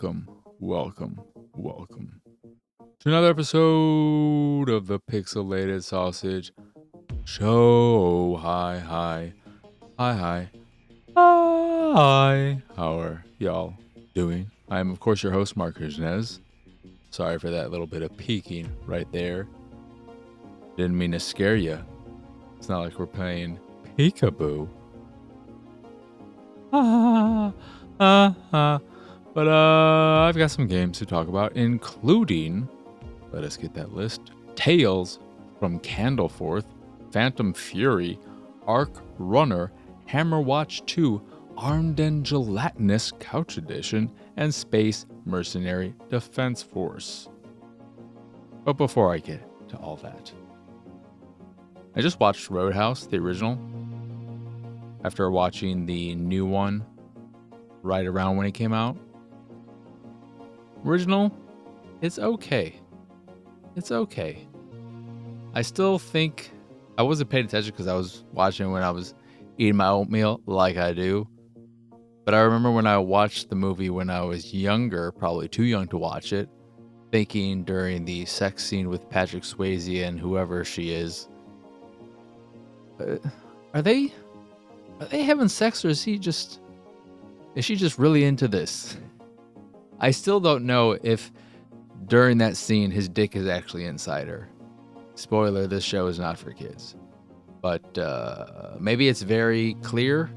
welcome to another episode of the Pixelated Sausage Show. Hi. How are y'all doing? I am, of course, your host, Mark Hernandez. Sorry for that little bit of peeking right there. Didn't mean to scare you. It's not like we're playing peekaboo. But I've got some games to talk about, including, let us get that list, Tales from Candleforth, Phantom Fury, ArcRunner, Hammerwatch II, Armed and Gelatinous Couch Edition, and Space Mercenary Defense Force. But before I get to all that, I just watched Roadhouse, the original, after watching the new one right around when it came out. Original, it's okay. I still think I wasn't paying attention because I was watching when I was eating my oatmeal like I do. But I remember when I watched the movie when I was younger, probably too young to watch it, thinking during the sex scene with Patrick Swayze and whoever she is, are they having sex, or is she just really into this? I still don't know if during that scene his dick is actually inside her. Spoiler, this show is not for kids. But maybe it's very clear.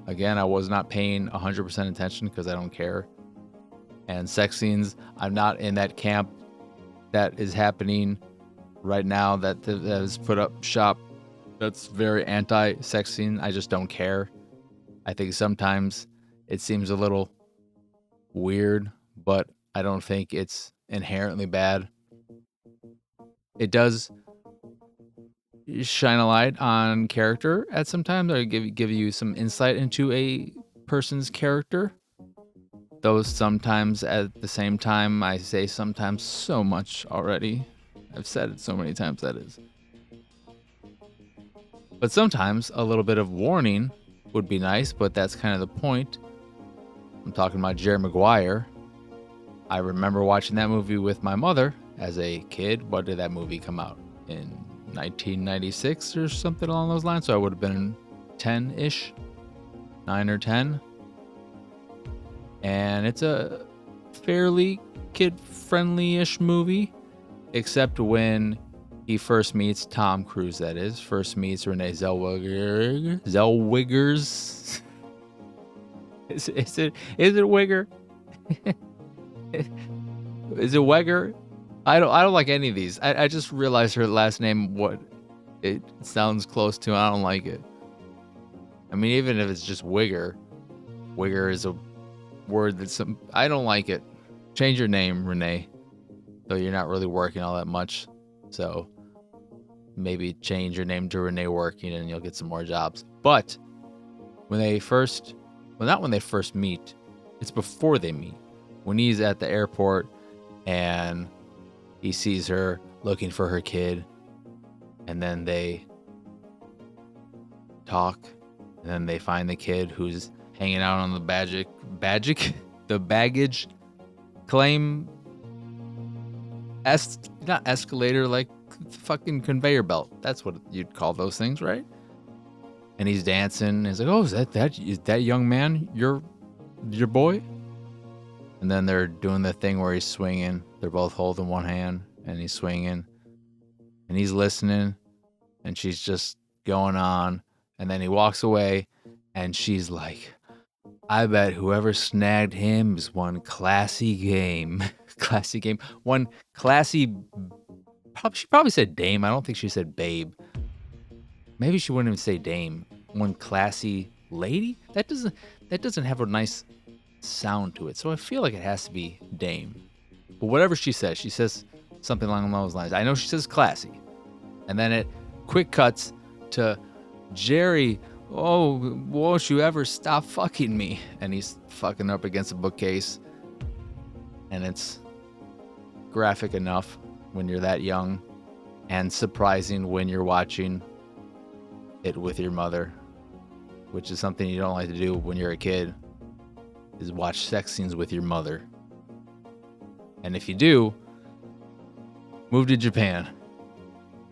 Again, I was not paying 100% attention because I don't care. And sex scenes, I'm not in that camp that is happening right now that has put up shop. That's very anti-sex scene. I just don't care. I think sometimes it seems a little weird, but I don't think it's inherently bad. It does shine a light on character at some times, or give you some insight into a person's character. Though sometimes at the same time, I say sometimes so much already. I've said it so many times, that is. But sometimes a little bit of warning would be nice, but that's kind of the point. I'm talking about Jerry Maguire. I remember watching that movie with my mother as a kid. What did that movie come out? In 1996 or something along those lines? So I would have been 10-ish, 9 or 10. And it's a fairly kid-friendly-ish movie, except when he first meets Tom Cruise, that is. First meets Renee Zellweger's. Is it Wigger? Is it Wegger? I don't like any of these. I just realized her last name, what it sounds close to. I don't like it. I mean, even if it's just Wigger is a word that's I don't like it. Change your name, Renee. Though you're not really working all that much. So maybe change your name to Renee Working and you'll get some more jobs. But not when they first meet, it's before they meet. When he's at the airport and he sees her looking for her kid, and then they talk, and then they find the kid who's hanging out on the baggage claim, not escalator, like fucking conveyor belt. That's what you'd call those things, right? And he's dancing. He's like, "Oh, is that young man your boy?" And then they're doing the thing where he's swinging. They're both holding one hand, and he's swinging, and he's listening, and she's just going on. And then he walks away, and she's like, "I bet whoever snagged him is one classy game." Classy game. One classy... She probably said dame. I don't think she said babe. Maybe she wouldn't even say dame. One classy lady? That doesn't have a nice sound to it. So I feel like it has to be dame. But whatever she says something along those lines. I know she says classy. And then it quick cuts to Jerry. "Oh, won't you ever stop fucking me?" And he's fucking up against a bookcase. And it's graphic enough when you're that young, and surprising when you're watching it with your mother, which is something you don't like to do when you're a kid, is watch sex scenes with your mother. And if you do, move to Japan.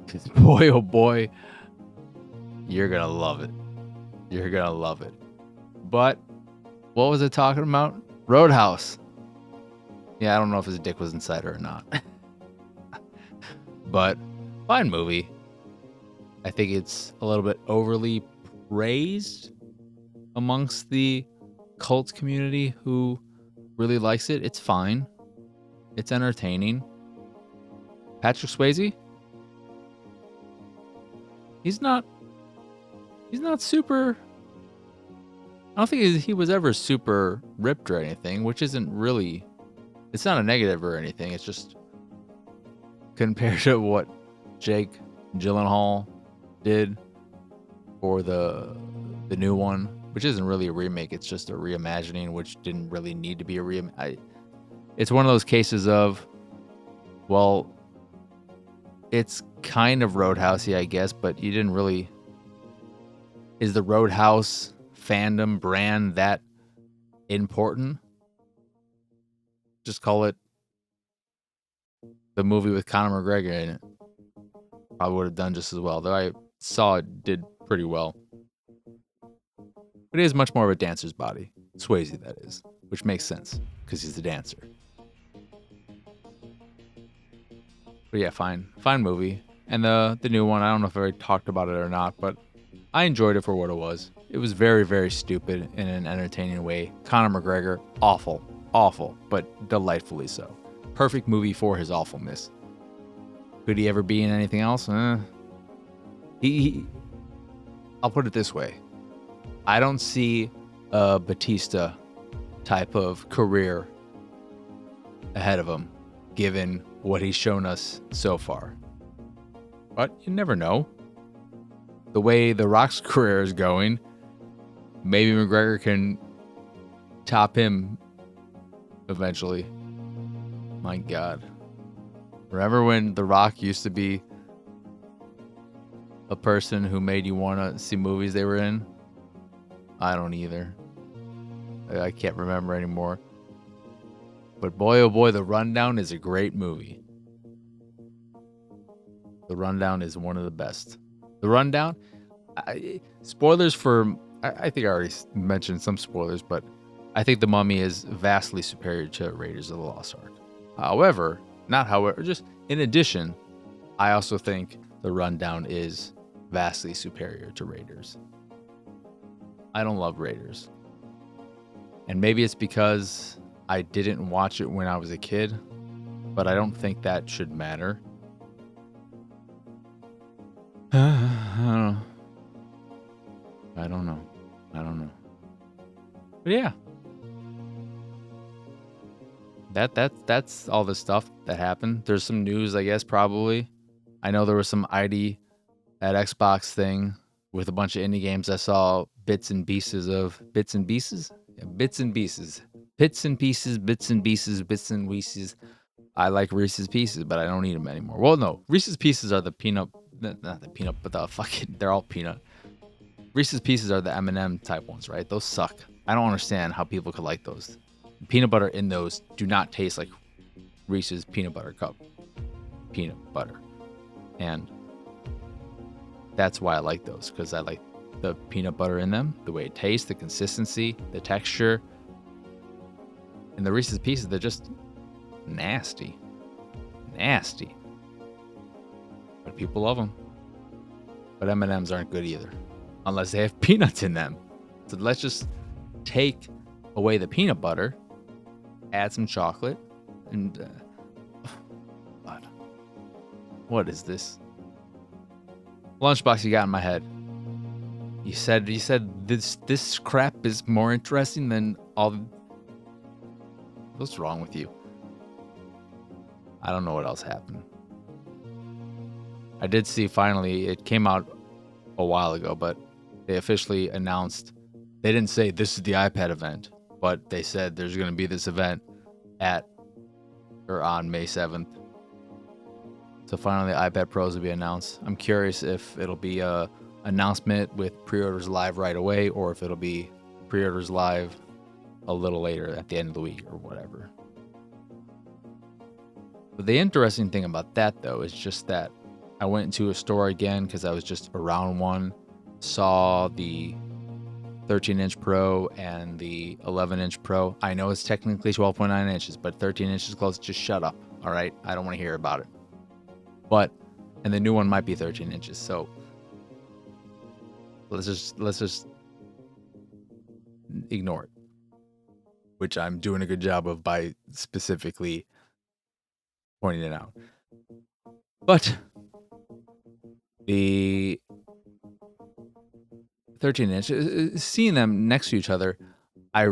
Because boy, oh boy, you're going to love it. You're going to love it. But what was it talking about? Roadhouse. Yeah, I don't know if his dick was inside her or not. But fine movie. I think it's a little bit overly praised amongst the cult community who really likes it. It's fine. It's entertaining. Patrick Swayze? He's not super... I don't think he was ever super ripped or anything, which isn't really... It's not a negative or anything. It's just compared to what Jake Gyllenhaal did for the new one, which isn't really a remake. It's just a reimagining, which didn't really need to be a remake. It's one of those cases of, well, it's kind of Roadhouse-y, I guess, but you didn't really... Is the Roadhouse fandom brand that important? Just call it the movie with Conor McGregor in it. Probably would have done just as well, though I saw it did pretty well. But it is much more of a dancer's body. Swayze, that is. Which makes sense, because he's a dancer. But yeah, fine movie. And the new one, I don't know if I already talked about it or not, but I enjoyed it for what it was. It was very, very stupid in an entertaining way. Conor McGregor, awful, but delightfully so. Perfect movie for his awfulness. Could he ever be in anything else? I'll put it this way. I don't see a Batista type of career ahead of him, given what he's shown us so far. But you never know. The way The Rock's career is going, maybe McGregor can top him eventually. My God. Remember when The Rock used to be a person who made you want to see movies they were in? I don't either. I can't remember anymore. But boy, oh boy, The Rundown is a great movie. The Rundown is one of the best. The Rundown, spoilers for, I think I already mentioned some spoilers, but I think The Mummy is vastly superior to Raiders of the Lost Ark. However, just in addition, I also think The Rundown is vastly superior to Raiders. I don't love Raiders. And maybe it's because I didn't watch it when I was a kid, but I don't think that should matter. I don't know. But yeah. That's all the stuff that happened. There's some news, I guess, probably. I know there was some ID at Xbox thing with a bunch of indie games. I saw bits and pieces. I like Reese's Pieces, but I don't eat them anymore. Well, no, Reese's Pieces are the peanut, not the peanut, but the fucking, they're all peanut. Reese's Pieces are the M&M type ones, right? Those suck. I don't understand how people could like those. Peanut butter in those do not taste like Reese's peanut butter cup peanut butter. And that's why I like those, because I like the peanut butter in them, the way it tastes, the consistency, the texture. And the Reese's Pieces, they're just nasty. But people love them. But M&Ms aren't good either, unless they have peanuts in them. So let's just take away the peanut butter, add some chocolate, and God, what is this? Lunchbox you got in my head. You said this crap is more interesting than all. What's wrong with you? I don't know what else happened. I did see finally, it came out a while ago, but they officially announced, they didn't say this is the iPad event, but they said there's going to be this event on May 7th. So finally the iPad Pros will be announced. I'm curious if it'll be a announcement with pre-orders live right away, or if it'll be pre-orders live a little later at the end of the week or whatever. But the interesting thing about that, though, is just that I went into a store again because I was just around one, saw the 13-inch Pro and the 11-inch Pro. I know it's technically 12.9 inches, but 13 inches close. Just shut up, all right? I don't want to hear about it. But, and the new one might be 13 inches, so let's just ignore it, which I'm doing a good job of by specifically pointing it out. But the 13-inch, seeing them next to each other, I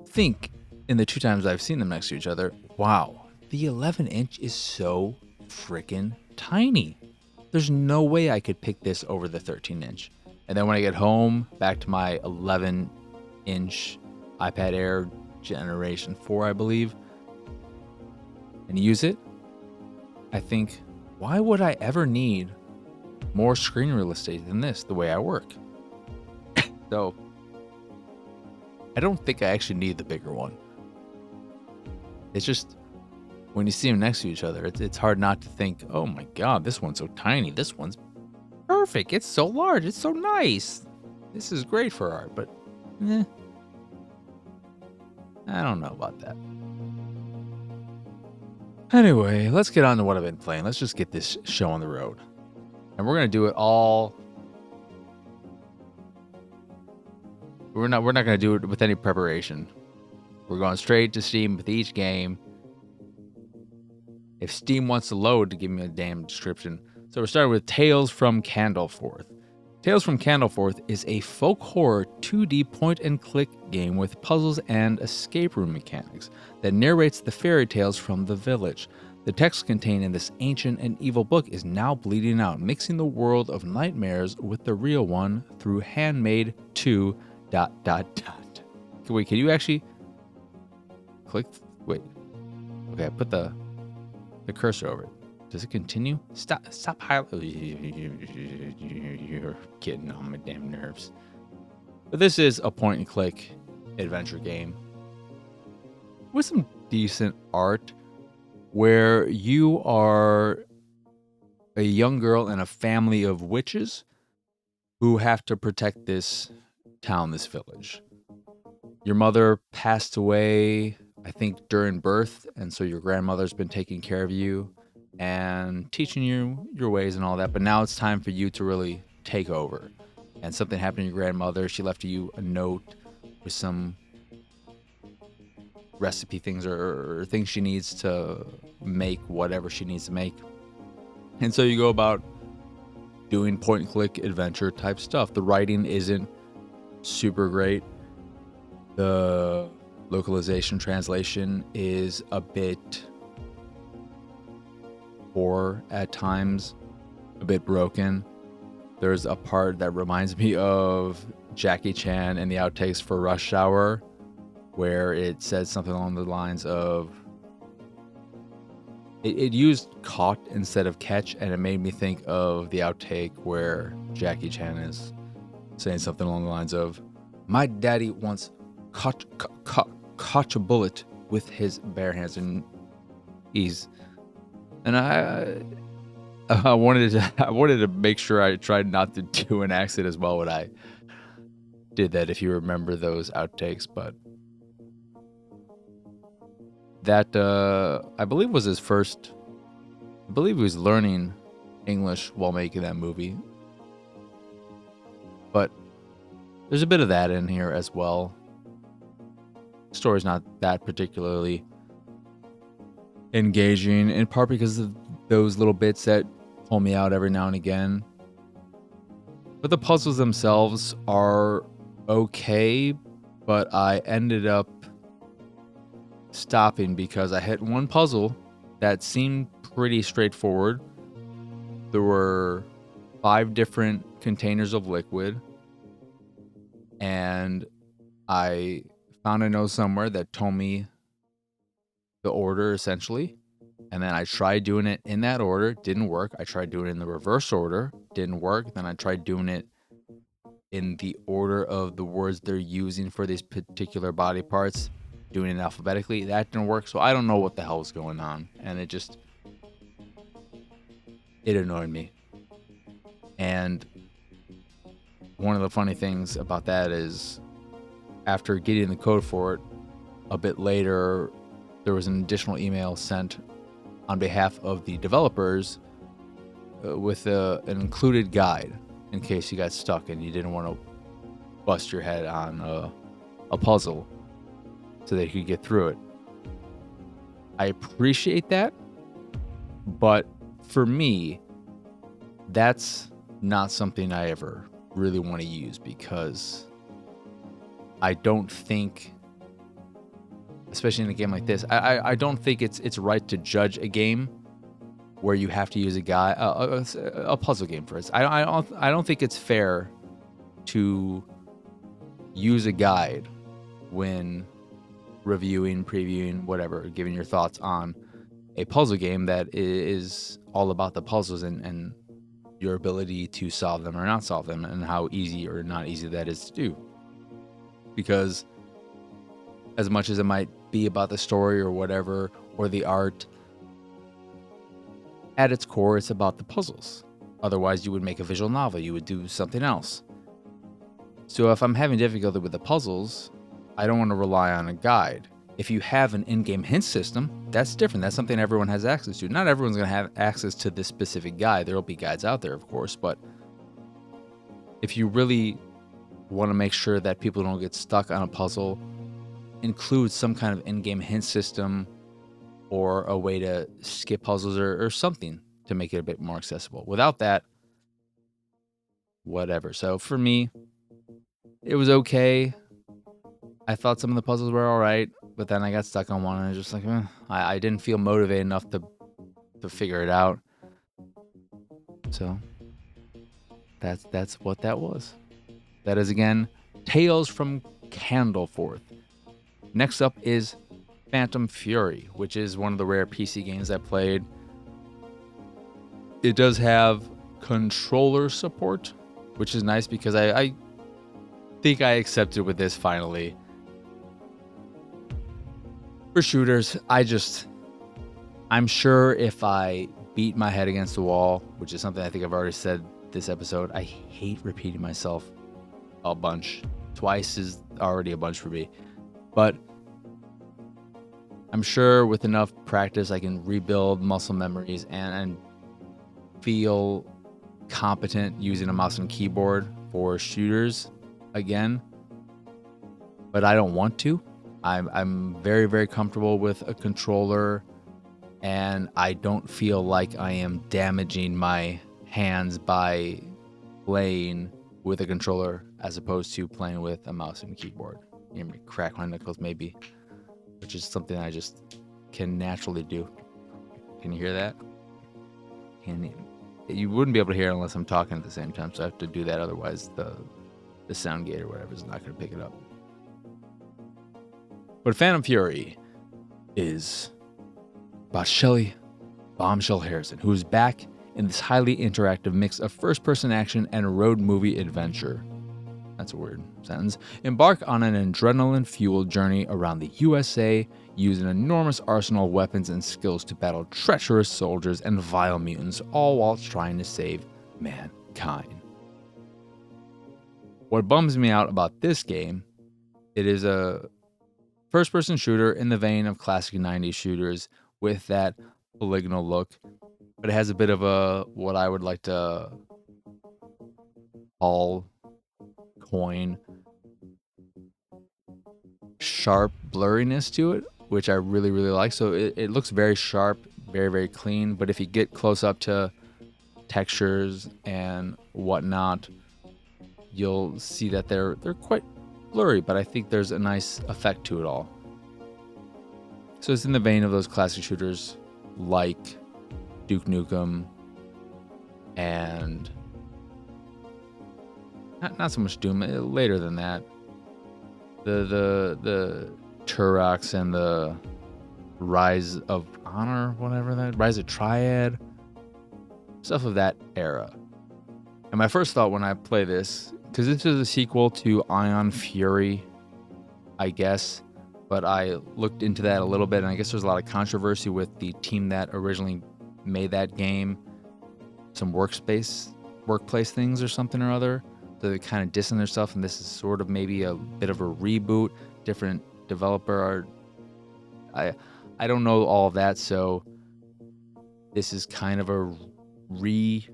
think in the 2 times I've seen them next to each other, wow, the 11-inch is so freaking tiny. There's no way I could pick this over the 13-inch. And then when I get home, back to my 11-inch iPad Air Generation 4, I believe, and use it, I think, why would I ever need more screen real estate than this the way I work? So I don't think I actually need the bigger one. It's just when you see them next to each other, it's hard not to think, oh my God, this one's so tiny. This one's perfect. It's so large. It's so nice. This is great for art, but I don't know about that. Anyway, let's get on to what I've been playing. Let's just get this show on the road. And we're going to do it all. We're not going to do it with any preparation. We're going straight to Steam with each game. If Steam wants to load to give me a damn description. So we're starting with Tales from Candleforth. Tales from Candleforth is a folk horror 2D point-and-click game with puzzles and escape room mechanics that narrates the fairy tales from the village. The text contained in this ancient and evil book is now bleeding out, mixing the world of nightmares with the real one through handmade to ... Wait, can you actually click? Wait. Okay, I put the cursor over it. Does it continue? Stop You're getting on my damn nerves. But this is a point-and-click adventure game with some decent art where you are a young girl in a family of witches who have to protect this town, this village. Your mother passed away, I think, during birth, and so your grandmother's been taking care of you and teaching you your ways and all that, but now it's time for you to really take over. And something happened to your grandmother. She left you a note with some recipe things or things she needs to make whatever she needs to make. And so you go about doing point and click adventure type stuff. The writing isn't super great. The localization translation is a bit poor at times, a bit broken. There's a part that reminds me of Jackie Chan in the outtakes for Rush Hour, where it says something along the lines of, it used caught instead of catch, and it made me think of the outtake where Jackie Chan is saying something along the lines of, my daddy once caught a bullet with his bare hands, and I wanted to make sure I tried not to do an accent as well when I did that, if you remember those outtakes. But that I believe was his first. I believe he was learning English while making that movie. But there's a bit of that in here as well. The story's not that particularly engaging, in part because of those little bits that pull me out every now and again. But the puzzles themselves are okay, but I ended up stopping because I hit one puzzle that seemed pretty straightforward. There were 5 different containers of liquid, and I found a note somewhere that told me the order, essentially. And then I tried doing it in that order, didn't work. I tried doing it in the reverse order, didn't work. Then I tried doing it in the order of the words they're using for these particular body parts, doing it alphabetically. That didn't work, so I don't know what the hell is going on, and it annoyed me. And one of the funny things about that is, after getting the code for it, a bit later, there was an additional email sent on behalf of the developers with an included guide in case you got stuck and you didn't want to bust your head on a puzzle so that you could get through it. I appreciate that, but for me, that's not something I ever really want to use, because I don't think, especially in a game like this, I don't think it's right to judge a game where you have to use a puzzle game for it. I don't think it's fair to use a guide when reviewing, previewing, whatever, giving your thoughts on a puzzle game that is all about the puzzles and your ability to solve them or not solve them, and how easy or not easy that is to do. Because as much as it might be about the story or whatever, or the art, at its core, it's about the puzzles. Otherwise, you would make a visual novel. You would do something else. So if I'm having difficulty with the puzzles, I don't want to rely on a guide. If you have an in-game hint system, that's different. That's something everyone has access to. Not everyone's going to have access to this specific guide. There will be guides out there, of course, but if you really want to make sure that people don't get stuck on a puzzle, include some kind of in-game hint system or a way to skip puzzles or something to make it a bit more accessible. Without that, whatever. So for me, it was okay. I thought some of the puzzles were all right, but then I got stuck on one and I was just like, I didn't feel motivated enough to figure it out. So that's what that was. That is, again, Tales from Candleforth. Next up is Phantom Fury, which is one of the rare PC games I played. It does have controller support, which is nice because I think I accepted with this finally. For shooters, I'm sure if I beat my head against the wall, which is something I think I've already said this episode, I hate repeating myself a bunch. Twice is already a bunch for me. But I'm sure with enough practice, I can rebuild muscle memories and feel competent using a mouse and keyboard for shooters again. But I don't want to. I'm very, very comfortable with a controller, and I don't feel like I am damaging my hands by playing with a controller as opposed to playing with a mouse and keyboard. You know, crack my knuckles maybe, which is something I just can naturally do. Can you hear that? You wouldn't be able to hear it unless I'm talking at the same time, so I have to do that. Otherwise, the sound gate or whatever is not going to pick it up. But Phantom Fury is about Shelley Bombshell Harrison, who is back in this highly interactive mix of first-person action and road movie adventure. That's a weird sentence. Embark on an adrenaline-fueled journey around the USA, use an enormous arsenal of weapons and skills to battle treacherous soldiers and vile mutants, all while trying to save mankind. What bums me out about this game, it is a first-person shooter in the vein of classic 90s shooters with that polygonal look, but it has a bit of what I would like to coin sharp blurriness to it, which I really, really like. So it looks very sharp, very, very clean, but if you get close up to textures and whatnot, you'll see that they're quite blurry, but I think there's a nice effect to it all. So it's in the vein of those classic shooters like Duke Nukem and not so much Doom, later than that. The Turok and the Rise of Honor, whatever that, Rise of Triad, stuff of that era. And my first thought when I play this because this is a sequel to Ion Fury, I guess. But I looked into that a little bit, and I guess there's a lot of controversy with the team that originally made that game. Some workplace things or something or other. So they're kind of dissing their stuff, and this is sort of maybe a bit of a reboot, different developer. I don't know all of that, so this is kind of a redo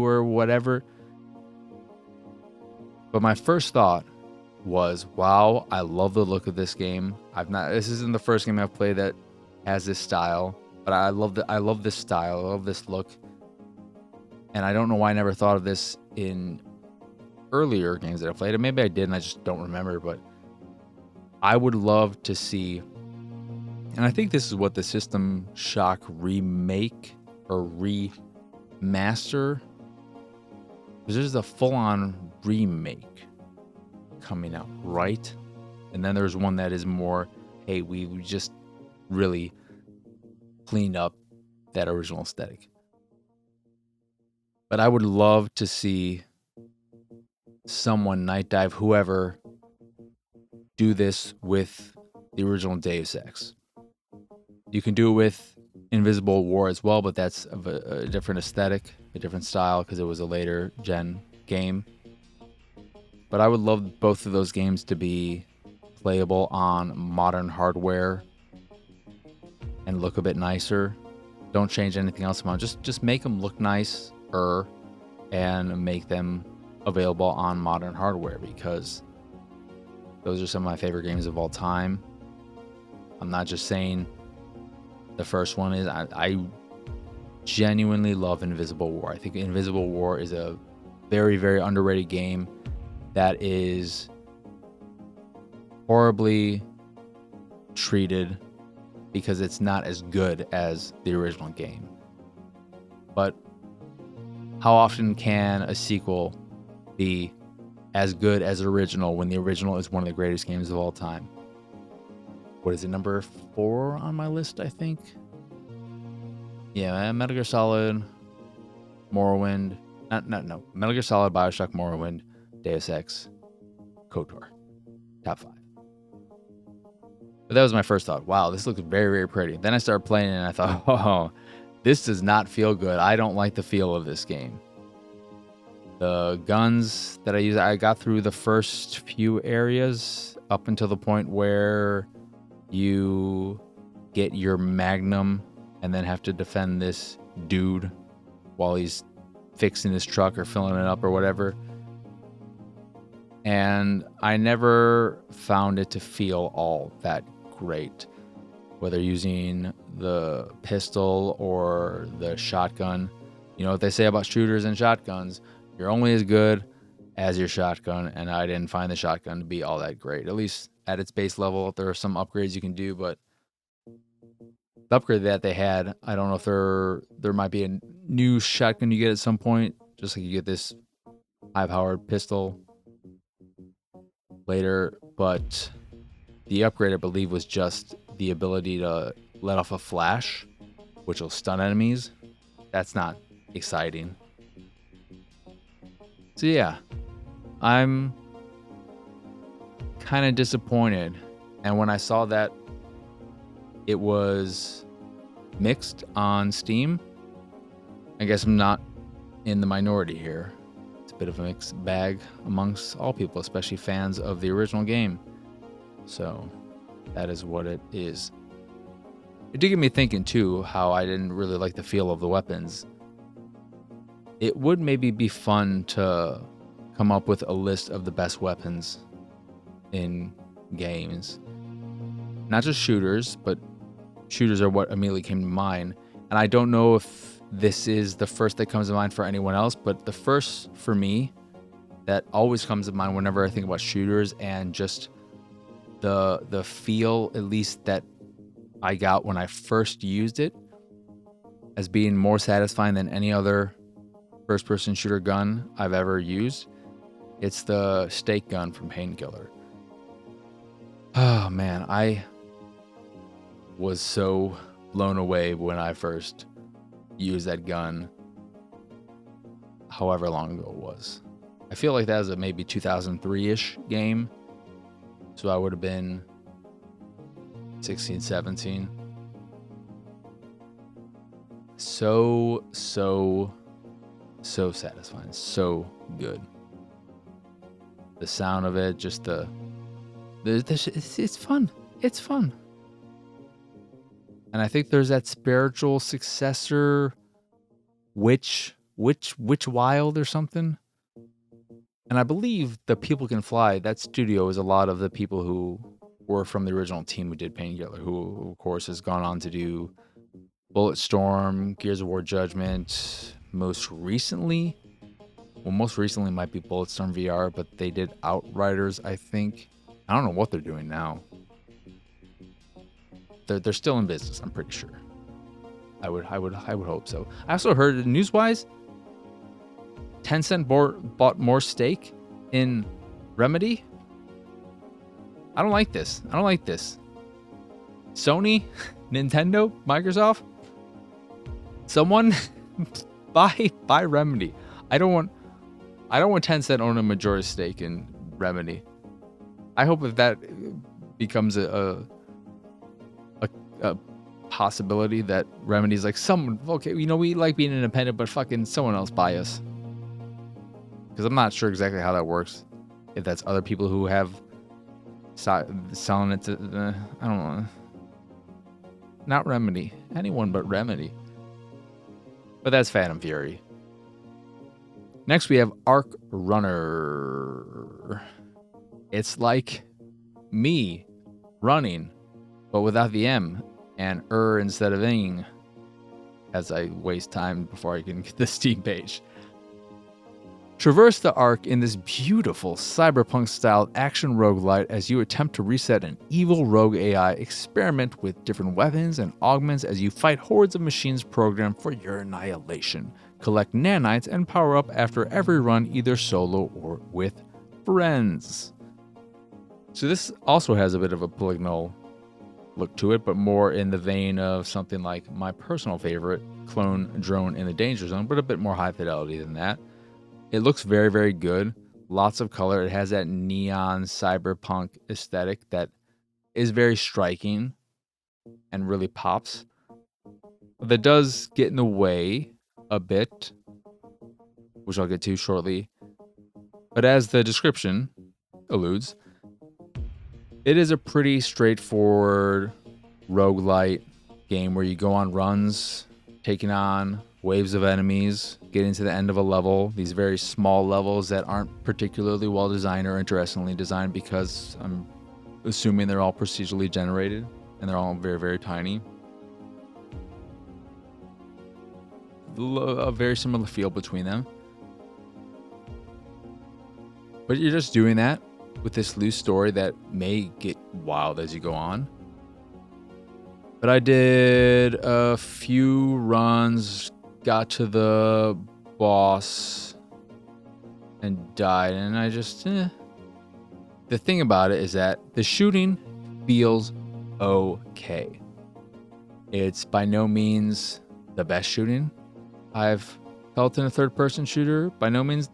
or whatever. But my first thought was, wow, I love the look of this game. This isn't the first game I've played that has this style, but I love this style. I love this look. And I don't know why I never thought of this in earlier games that I played. And maybe I did and I just don't remember, but I would love to see, and I think this is what the System Shock remake or remaster, because there's a full-on remake coming out, right? And then there's one that is more, hey, we just really cleaned up that original aesthetic. But I would love to see someone, Night Dive, whoever, do this with the original Deus Ex. You can do it with Invisible War as well, but that's of a different aesthetic, a different style, because it was a later gen game. But I would love both of those games to be playable on modern hardware and look a bit nicer. Don't change anything else about it. Just make them look nicer and make them available on modern hardware, because those are some of my favorite games of all time. I'm not just saying the first one is. I genuinely love Invisible War. I think Invisible War is a very, very underrated game that is horribly treated because it's not as good as the original game. But how often can a sequel be as good as original when the original is one of the greatest games of all time? What is it, number 4 on my list, I think? Yeah, Metal Gear Solid, Morrowind. No. Metal Gear Solid, Bioshock, Morrowind, Deus Ex, KOTOR. Top 5. But that was my first thought. Wow, this looks very, very pretty. Then I started playing it and I thought, oh, this does not feel good. I don't like the feel of this game. The guns that I use, I got through the first few areas up until the point where you get your Magnum and then have to defend this dude while he's fixing his truck or filling it up or whatever. And I never found it to feel all that great, whether using the pistol or the shotgun. You know what they say about shooters and shotguns, you're only as good as your shotgun, and I didn't find the shotgun to be all that great, at least at its base level. There are some upgrades you can do, but the upgrade that they had, I don't know if there might be a new shotgun you get at some point, just like you get this high-powered pistol later, but the upgrade, I believe, was just the ability to let off a flash, which will stun enemies. That's not exciting. So yeah, I'm kind of disappointed. And when I saw that it was mixed on Steam, I guess I'm not in the minority here. It's a bit of a mixed bag amongst all people, especially fans of the original game. So that is what it is. It did get me thinking too, how I didn't really like the feel of the weapons. It would maybe be fun to come up with a list of the best weapons in games. Not just shooters, but shooters are what immediately came to mind. And I don't know if this is the first that comes to mind for anyone else, but the first for me that always comes to mind whenever I think about shooters and just the feel, at least that I got when I first used it, as being more satisfying than any other first-person shooter gun I've ever used. It's the stake gun from Painkiller. Oh man, I was so blown away when I first used that gun, however long ago it was. I feel like that was a maybe 2003-ish game. So I would have been 16, 17. So satisfying. So good. The sound of it, just it's fun. It's fun. And I think there's that spiritual successor, Witch Wild or something. And I believe the People Can Fly, that studio is a lot of the people who were from the original team who did Painkiller, who of course has gone on to do Bulletstorm, Gears of War Judgment, most recently might be Bulletstorm VR, but they did Outriders, I think. I don't know what they're doing now. They're still in business, I'm pretty sure. I would hope so. I also heard news-wise, Tencent bought more stake in Remedy. I don't like this. Sony, Nintendo, Microsoft, someone buy Remedy. I don't want Tencent own a majority stake in Remedy. I hope if that becomes a possibility that Remedy's like, someone, okay, we like being independent, but fucking someone else buy us. Because I'm not sure exactly how that works. If that's other people who have selling it to, I don't know. Not Remedy. Anyone but Remedy. But that's Phantom Fury. Next we have ArcRunner. It's like me running, but without the M and instead of ing, as I waste time before I can get the Steam page. Traverse the Arc in this beautiful cyberpunk-styled action roguelite as you attempt to reset an evil rogue AI, experiment with different weapons and augments as you fight hordes of machines programmed for your annihilation. Collect nanites and power up after every run, either solo or with friends. So this also has a bit of a polygonal look to it, but more in the vein of something like my personal favorite, Clone Drone in the Danger Zone, but a bit more high fidelity than that. It looks very, very good. Lots of color. It has that neon cyberpunk aesthetic that is very striking and really pops. But that does get in the way a bit, which I'll get to shortly. But as the description alludes, it is a pretty straightforward roguelite game where you go on runs, taking on waves of enemies, getting to the end of a level. These very small levels that aren't particularly well designed or interestingly designed, because I'm assuming they're all procedurally generated and they're all very, very tiny. A very similar feel between them. But you're just doing that with this loose story that may get wild as you go on. But I did a few runs, got to the boss, and died, and I just, The thing about it is that the shooting feels okay. It's by no means the best shooting I've felt in a third-person shooter. By no means,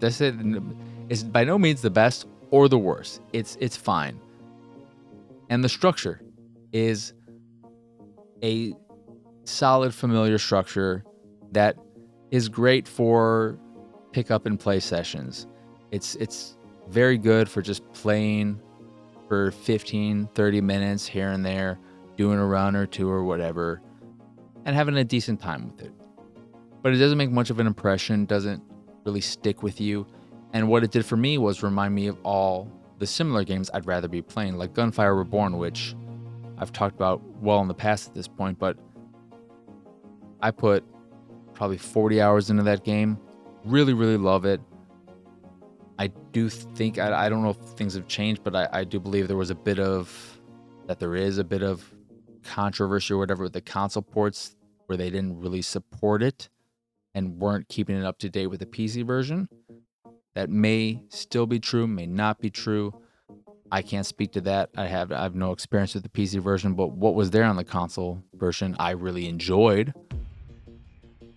it's by no means the best or the worst. It's fine. And the structure is a solid, familiar structure that is great for pick up and play sessions. It's very good for just playing for 15, 30 minutes here and there, doing a run or two or whatever, and having a decent time with it. But it doesn't make much of an impression, doesn't really stick with you. And what it did for me was remind me of all the similar games I'd rather be playing, like Gunfire Reborn, which I've talked about well in the past at this point, but I put probably 40 hours into that game. Really, really love it. I do think, I don't know if things have changed, but I do believe there is a bit of controversy or whatever with the console ports where they didn't really support it and weren't keeping it up to date with the PC version. That may still be true, may not be true. I can't speak to that. I have no experience with the PC version, but what was there on the console version I really enjoyed.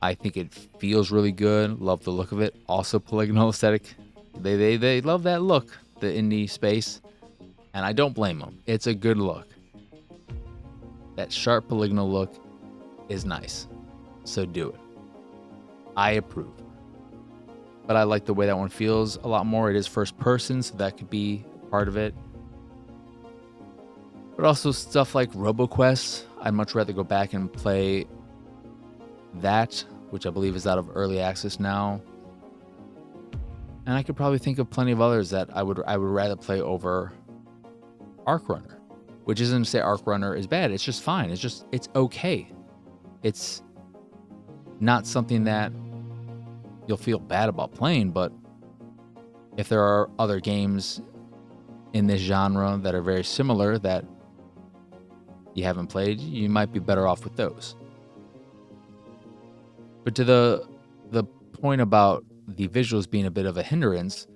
I think it feels really good. Love the look of it. Also polygonal aesthetic. They love that look, the indie space. And I don't blame them. It's a good look. That sharp polygonal look is nice. So do it. I approve. But I like the way that one feels a lot more. It is first person, so that could be part of it. But also stuff like RoboQuest, I'd much rather go back and play that, which I believe is out of early access now. And I could probably think of plenty of others that I would rather play over ArcRunner, which isn't to say ArcRunner is bad. It's just fine. It's okay. It's not something that you'll feel bad about playing, but if there are other games in this genre that are very similar that you haven't played, you might be better off with those. But to the point about the visuals being a bit of a hindrance,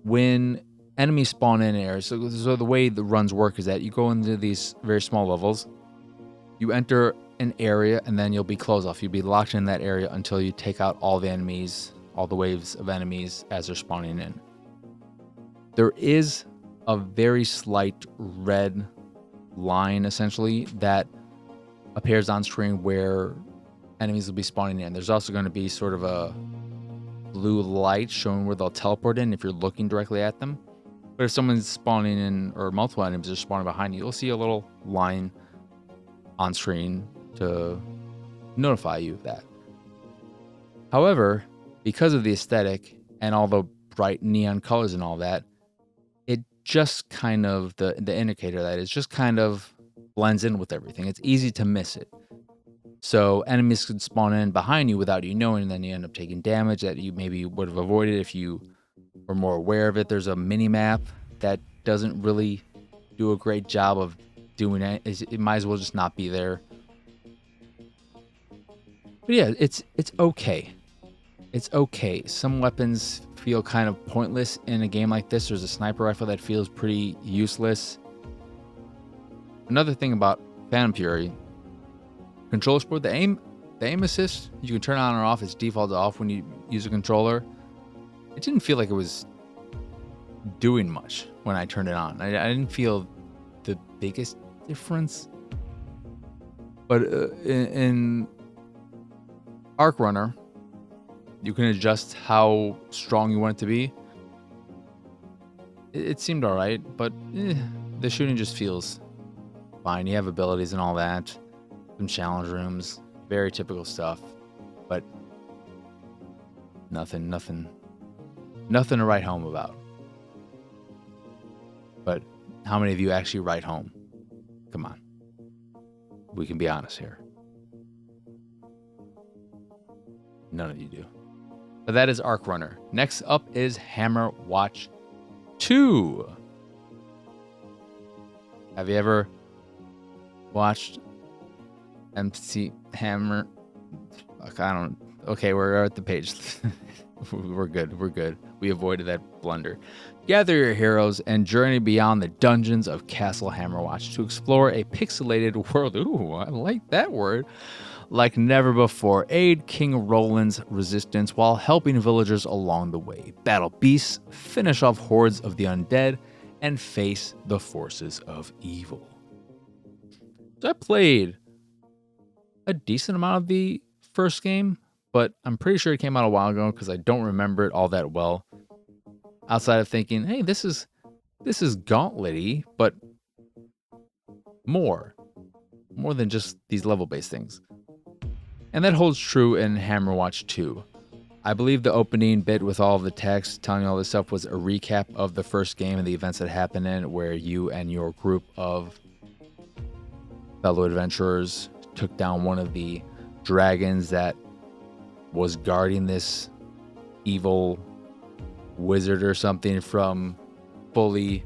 when enemies spawn in areas, so the way the runs work is that you go into these very small levels, you enter an area, and then you'll be closed off. You'll be locked in that area until you take out all the enemies, all the waves of enemies as they're spawning in. There is a very slight red line, essentially, that appears on screen where enemies will be spawning in. There's also going to be sort of a blue light showing where they'll teleport in if you're looking directly at them. But if someone's spawning in, or multiple enemies are spawning behind you, you'll see a little line on screen to notify you of that. However, because of the aesthetic and all the bright neon colors and all that, it just kind of, the indicator that is just kind of blends in with everything. It's easy to miss it. So enemies could spawn in behind you without you knowing, and then you end up taking damage that you maybe would have avoided if you were more aware of it. There's a mini map that doesn't really do a great job of doing it. It might as well just not be there. But yeah, it's okay. It's okay. Some weapons feel kind of pointless in a game like this. There's a sniper rifle that feels pretty useless. Another thing about Phantom Fury, controller support, the aim assist, you can turn on or off. It's default off when you use a controller. It didn't feel like it was doing much when I turned it on. I didn't feel the biggest difference. But in ArcRunner, you can adjust how strong you want it to be. It seemed alright, but the shooting just feels fine. You have abilities and all that. Some challenge rooms, very typical stuff, but nothing to write home about. But how many of you actually write home? Come on. We can be honest here. None of you do. But that is ArcRunner. Next up is Hammerwatch II. Have you ever watched MC Hammer? Okay, we're at the page. We're good. We avoided that blunder. Gather your heroes and journey beyond the dungeons of Castle Hammerwatch to explore a pixelated world. Ooh, I like that word. Like never before, aid King Roland's resistance while helping villagers along the way, battle beasts, finish off hordes of the undead, and face the forces of evil. So I played a decent amount of the first game, but I'm pretty sure it came out a while ago because I don't remember it all that well. Outside of thinking, hey, this is Gauntlet-y, but more than just these level-based things. And that holds true in Hammerwatch 2. I believe the opening bit with all of the text telling you all this stuff was a recap of the first game and the events that happened in it, where you and your group of fellow adventurers took down one of the dragons that was guarding this evil wizard or something from fully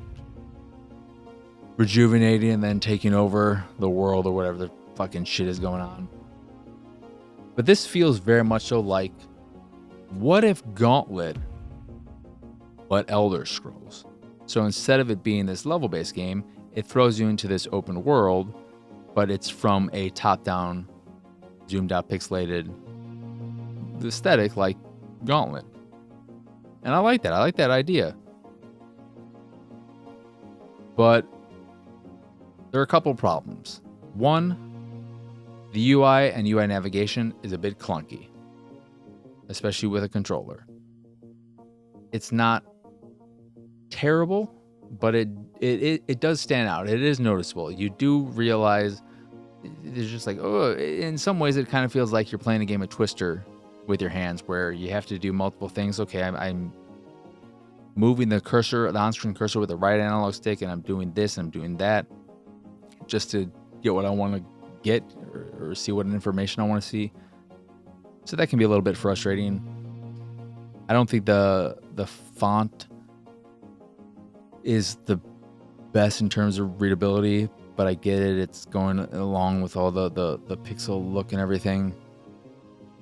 rejuvenating and then taking over the world or whatever the fucking shit is going on. But this feels very much so like, what if Gauntlet but Elder Scrolls? So instead of it being this level-based game, it throws you into this open world, but it's from a top-down, zoomed-out, pixelated the aesthetic like Gauntlet. And I like that. I like that idea. But there are a couple problems. One, the UI and UI navigation is a bit clunky, especially with a controller. It's not terrible, but it does stand out. It is noticeable. You do realize it's just like, oh, in some ways it kind of feels like you're playing a game of Twister with your hands, where you have to do multiple things. Okay, I'm moving the cursor, the on-screen cursor with the right analog stick, and I'm doing this and I'm doing that just to get what I want to get or see what information I want to see. So that can be a little bit frustrating. I don't think the font is the best in terms of readability, but I get it. It's going along with all the pixel look and everything.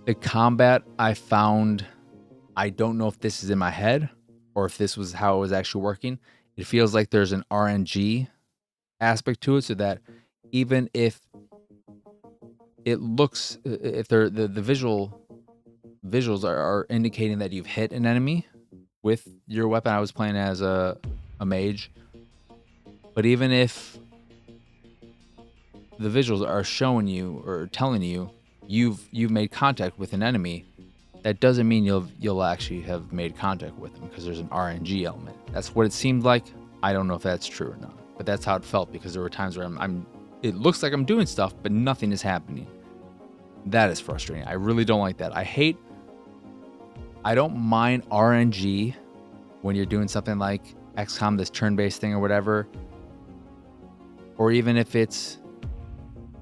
The combat I found, I don't know if this is in my head or if this was how it was actually working. It feels like there's an RNG aspect to it, so that even if it looks, if they're the visuals are indicating that you've hit an enemy with your weapon. I was playing as a mage, but even if the visuals are showing you or telling you you've made contact with an enemy, that doesn't mean you'll actually have made contact with them, because there's an RNG element. That's what it seemed like. I don't know if that's true or not, but that's how it felt, because there were times where it looks like I'm doing stuff, but nothing is happening. That is frustrating. I really don't like that. I don't mind RNG when you're doing something like XCOM, this turn-based thing or whatever, or even if it's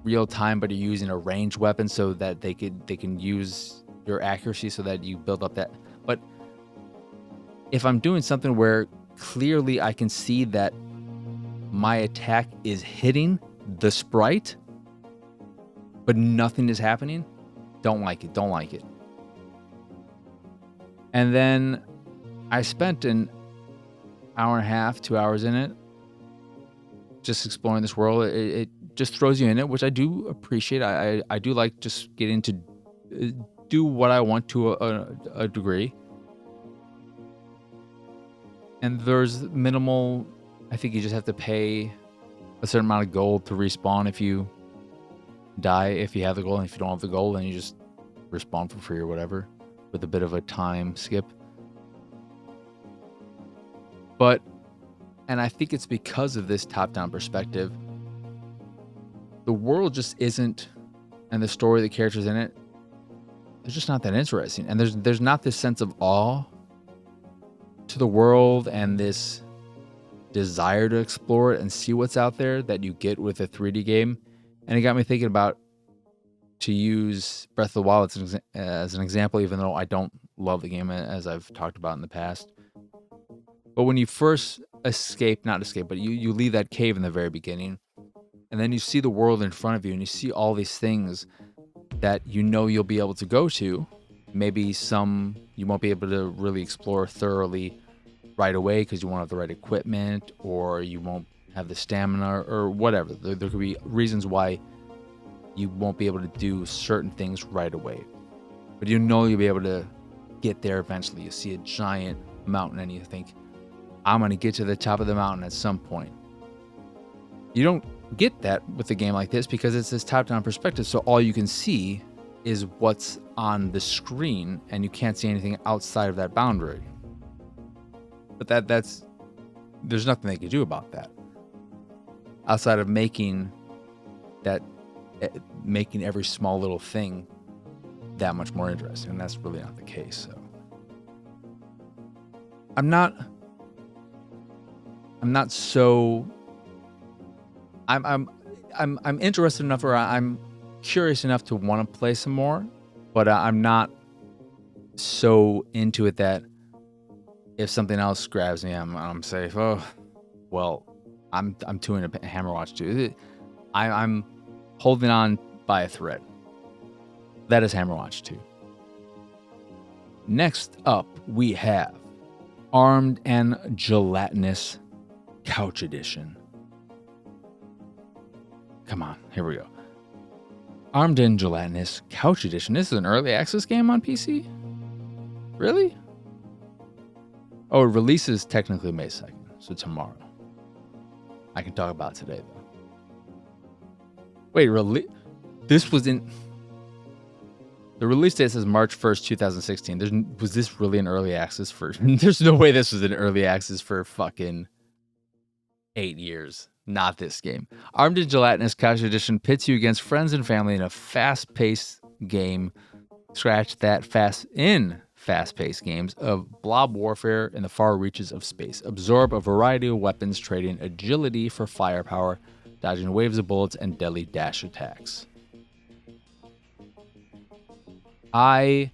real time, but you're using a ranged weapon so that they can use your accuracy so that you build up that. But if I'm doing something where clearly I can see that my attack is hitting the sprite, but nothing is happening, don't like it. And then I spent an hour and a half, 2 hours in it, just exploring this world. It just throws you in it, which I do appreciate. I do like just getting to do what I want to a degree. And there's minimal, I think you just have to pay a certain amount of gold to respawn if you die, if you have the gold. And if you don't have the gold, then you just respawn for free or whatever, with a bit of a time skip. But, and I think it's because of this top-down perspective, the world just isn't, and the story, the characters in it, they're just not that interesting. And there's not this sense of awe to the world and this desire to explore it and see what's out there that you get with a 3D game. And it got me thinking about, to use Breath of the Wild as an example, even though I don't love the game, as I've talked about in the past. But when you first you leave that cave in the very beginning, and then you see the world in front of you, and you see all these things that you'll be able to go to. Maybe some you won't be able to really explore thoroughly right away because you won't have the right equipment, or you won't have the stamina, or whatever. There could be reasons why you won't be able to do certain things right away. But you'll be able to get there eventually. You see a giant mountain and you think, I'm going to get to the top of the mountain at some point. You don't get that with a game like this because it's this top-down perspective, so all you can see is what's on the screen, and you can't see anything outside of that boundary. But there's nothing they can do about that, outside of making every small little thing that much more interesting, and that's really not the case. So I'm interested enough, or I'm curious enough to want to play some more, but I'm not so into it that if something else grabs me, I'm safe. Oh, well, I'm too into Hammerwatch II. I'm holding on by a thread. That is Hammerwatch II. Next up, we have Armed and Gelatinous Couch Edition. Come on, here we go. Armed and Gelatinous Couch Edition. This is an early access game on PC? Really? Oh, it releases technically May 2nd, so tomorrow. I can talk about it today, though. Wait, this was in... The release date says March 1st, 2016. Was this really an early access for... There's no way this was an early access for fucking 8 years. Not this game. Armed and Gelatinous Couch Edition pits you against friends and family in a fast-paced game. Scratch that fast-paced games of blob warfare in the far reaches of space. Absorb a variety of weapons, trading agility for firepower, dodging waves of bullets, and deadly dash attacks. I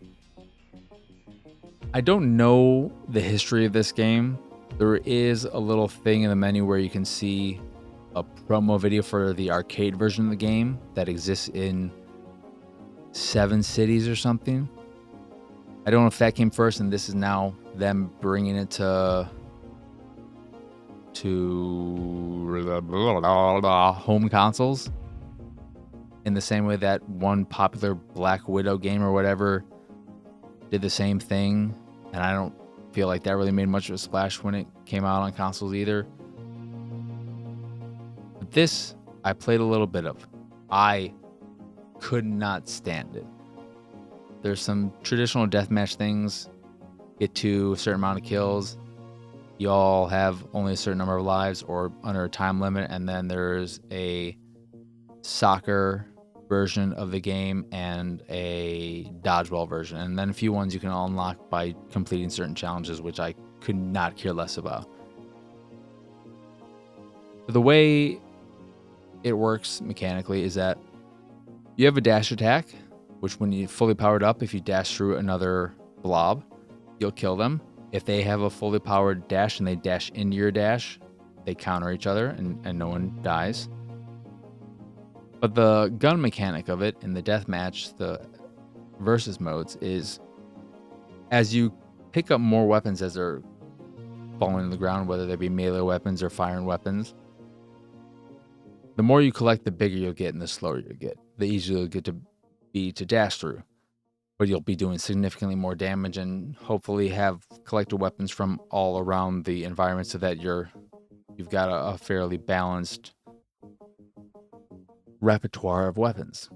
don't know the history of this game. There is a little thing in the menu where you can see a promo video for the arcade version of the game that exists in 7 cities or something. I don't know if that came first and this is now them bringing it to home consoles in the same way that one popular Black Widow game or whatever did the same thing, and I don't feel like that really made much of a splash when it came out on consoles either. But this, I played a little bit of. I could not stand it. There's some traditional deathmatch things. Get to a certain amount of kills. You all have only a certain number of lives or under a time limit, and then there's a soccer version of the game and a dodgeball version, and then a few ones you can unlock by completing certain challenges, which I could not care less about. The way it works mechanically is that you have a dash attack, which when you fully powered up, if you dash through another blob, you'll kill them. If they have a fully powered dash and they dash into your dash, they counter each other and no one dies. But the gun mechanic of it in the deathmatch, the versus modes, is as you pick up more weapons as they're falling to the ground, whether they be melee weapons or firing weapons, the more you collect, the bigger you'll get and the slower you'll get. The easier you'll get to be to dash through. But you'll be doing significantly more damage and hopefully have collected weapons from all around the environment so that you've got a fairly balanced repertoire of weapons.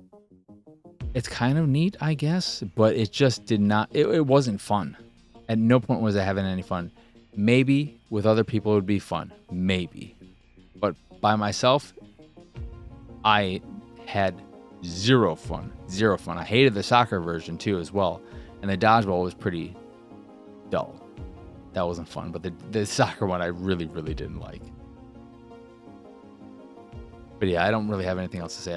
It's kind of neat, I guess, but it just did not, it wasn't fun. At no point was I having any fun. Maybe with other people it would be fun. Maybe. But by myself, I had zero fun. Zero fun. I hated the soccer version too as well. And the dodgeball was pretty dull. That wasn't fun. But the soccer one I really, really didn't like. But yeah, I don't really have anything else to say.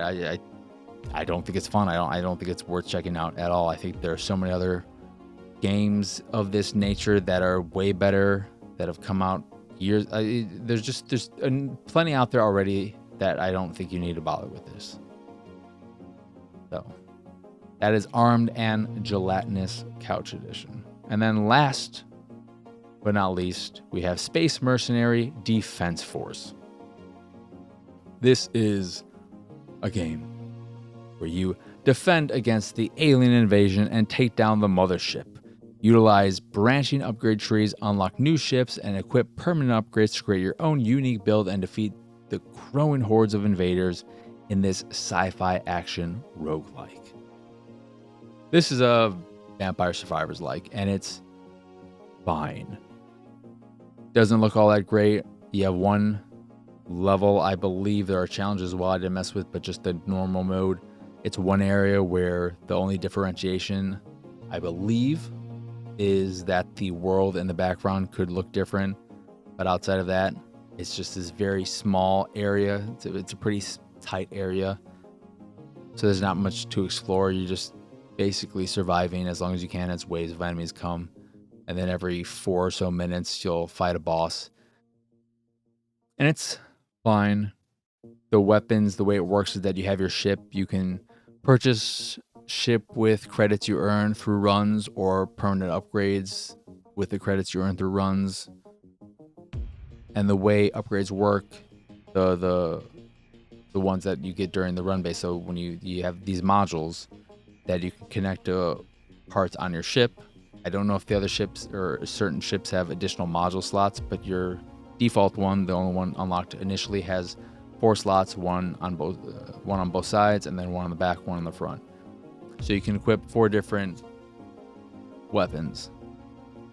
I don't think it's fun. I don't think it's worth checking out at all. I think there are so many other games of this nature that are way better that have come out years. There's plenty out there already that I don't think you need to bother with this. So that is Armed and Gelatinous Couch Edition. And then last but not least, we have Space Mercenary Defense Force. This is a game where you defend against the alien invasion and take down the mothership. Utilize branching upgrade trees, unlock new ships, and equip permanent upgrades to create your own unique build and defeat the growing hordes of invaders in this sci-fi action roguelike. This is a Vampire Survivors-like, and it's fine. Doesn't look all that great. You have one level, I believe there are challenges as well I didn't mess with, but just the normal mode. It's one area where the only differentiation, I believe, is that the world in the background could look different. But outside of that, it's just this very small area. It's a pretty tight area. So there's not much to explore. You're just basically surviving as long as you can as waves of enemies come. And then every 4 or so minutes, you'll fight a boss. And it's fine. The weapons, the way it works is that you have your ship. You can purchase ship with credits you earn through runs or permanent upgrades with the credits you earn through runs. And the way upgrades work, the the ones that you get during the run base. So when you have these modules that you can connect to parts on your ship. I don't know if the other ships or certain ships have additional module slots, but your default one, the only one unlocked initially, has 4 slots, one on both sides, and then one on the back, one on the front. So you can equip 4 different weapons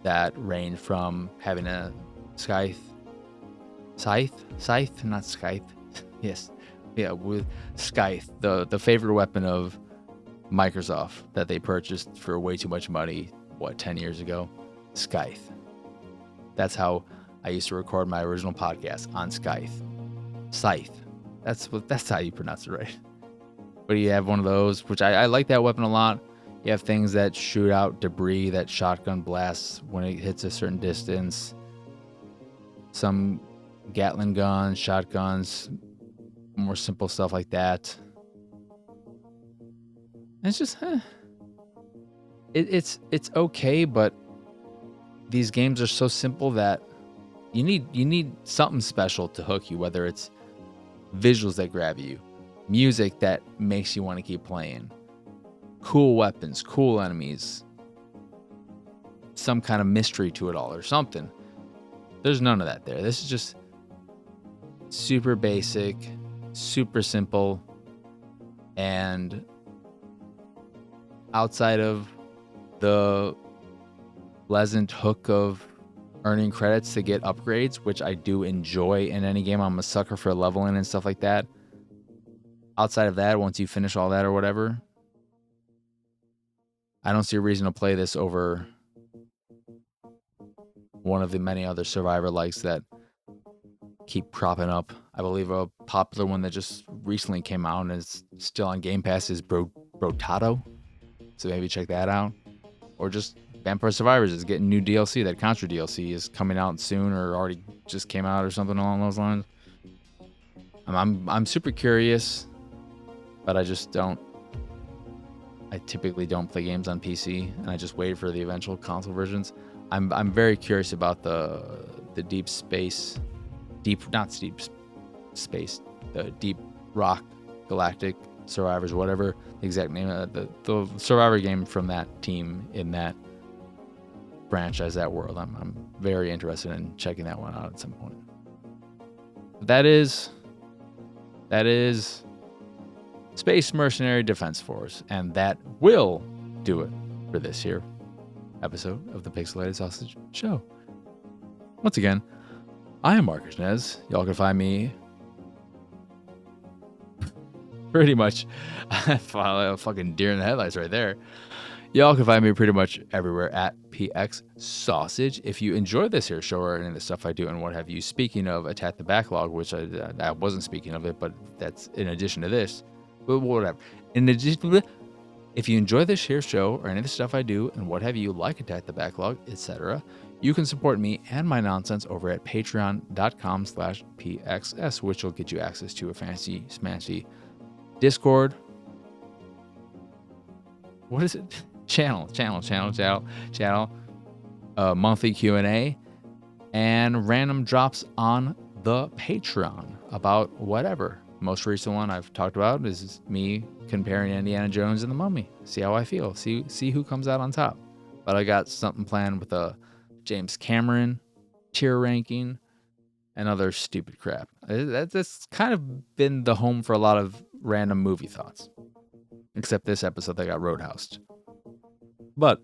that range from having a scythe, not scythe. Yes, yeah, with scythe, the favorite weapon of Microsoft that they purchased for way too much money, 10 years ago? Scythe. That's how I used to record my original podcast, on Scythe. Scythe. That's how you pronounce it, right? But you have one of those, which I like that weapon a lot. You have things that shoot out debris, that shotgun blasts when it hits a certain distance. Some Gatling guns, shotguns, more simple stuff like that. It's just, it's okay, but these games are so simple that you need something special to hook you, whether it's visuals that grab you, music that makes you want to keep playing, cool weapons, cool enemies, some kind of mystery to it all or something. There's none of that there. This is just super basic, super simple, and outside of the pleasant hook of earning credits to get upgrades, which I do enjoy in any game. I'm a sucker for leveling and stuff like that. Outside of that, once you finish all that or whatever, I don't see a reason to play this over one of the many other Survivor likes that keep propping up. I believe a popular one that just recently came out and is still on Game Pass is Brotato. So maybe check that out. Or just Vampire Survivors is getting new DLC. That Contra DLC is coming out soon, or already just came out, or something along those lines. I'm super curious, but I typically don't play games on PC, and I just wait for the eventual console versions. I'm very curious about the Deep Rock Galactic Survivors, whatever the exact name of the Survivor game from that team in that franchise, that world. I'm very interested in checking that one out at some point. That is Space Mercenary Defense Force, and that will do it for this here episode of the Pixelated Sausage Show. Once again, I am Marcus Nez. Y'all can find me pretty much fucking deer in the headlights right there. Y'all can find me pretty much everywhere at PX Sausage. If you enjoy this here show or any of the stuff I do and what have you, speaking of Attack the Backlog, which I wasn't speaking of it, but that's in addition to this. But whatever. In addition, if you enjoy this here show or any of the stuff I do and what have you, like Attack the Backlog, etc., you can support me and my nonsense over at patreon.com/PXS, which will get you access to a fancy smancy Discord. What is it? Channel. Monthly Q&A and random drops on the Patreon about whatever. Most recent one I've talked about is me comparing Indiana Jones and the Mummy. See how I feel. See who comes out on top. But I got something planned with a James Cameron tier ranking and other stupid crap. That's kind of been the home for a lot of random movie thoughts. Except this episode that got roadhoused. But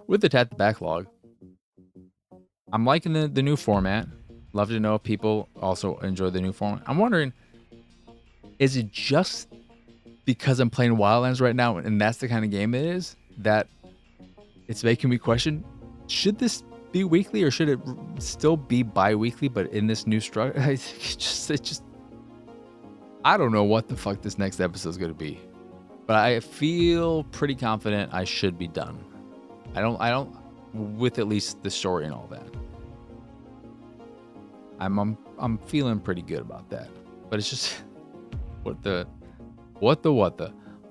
with Attack the Backlog, I'm liking the new format. Love to know if people also enjoy the new format. I'm wondering, is it just because I'm playing Wildlands right now and that's the kind of game it is that it's making me question, should this be weekly or should it still be bi-weekly, but in this new structure? I don't know what the fuck this next episode is going to be, but I feel pretty confident I should be done. I don't with at least the story and all that. I'm feeling pretty good about that, but it's just what the.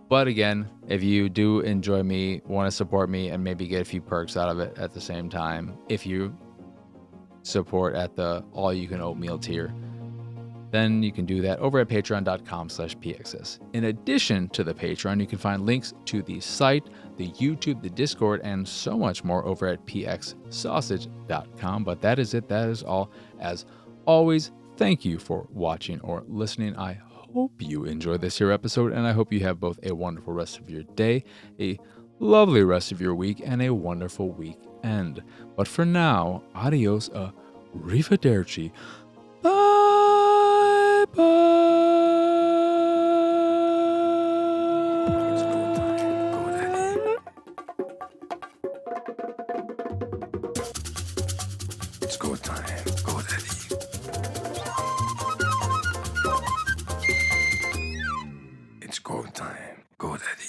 But again, if you do enjoy me, want to support me, and maybe get a few perks out of it at the same time, if you support at the all-you-can-oatmeal tier, then you can do that over at patreon.com/pxs. In addition to the Patreon, you can find links to the site, the YouTube, the Discord, and so much more over at pxsausage.com. But that is it. That is all. As always, thank you for watching or listening. I hope you enjoyed this here episode, and I hope you have both a wonderful rest of your day, a lovely rest of your week, and a wonderful weekend. But for now, adios, arrivederci. Bye It's go time, go daddy. It's go time, go daddy.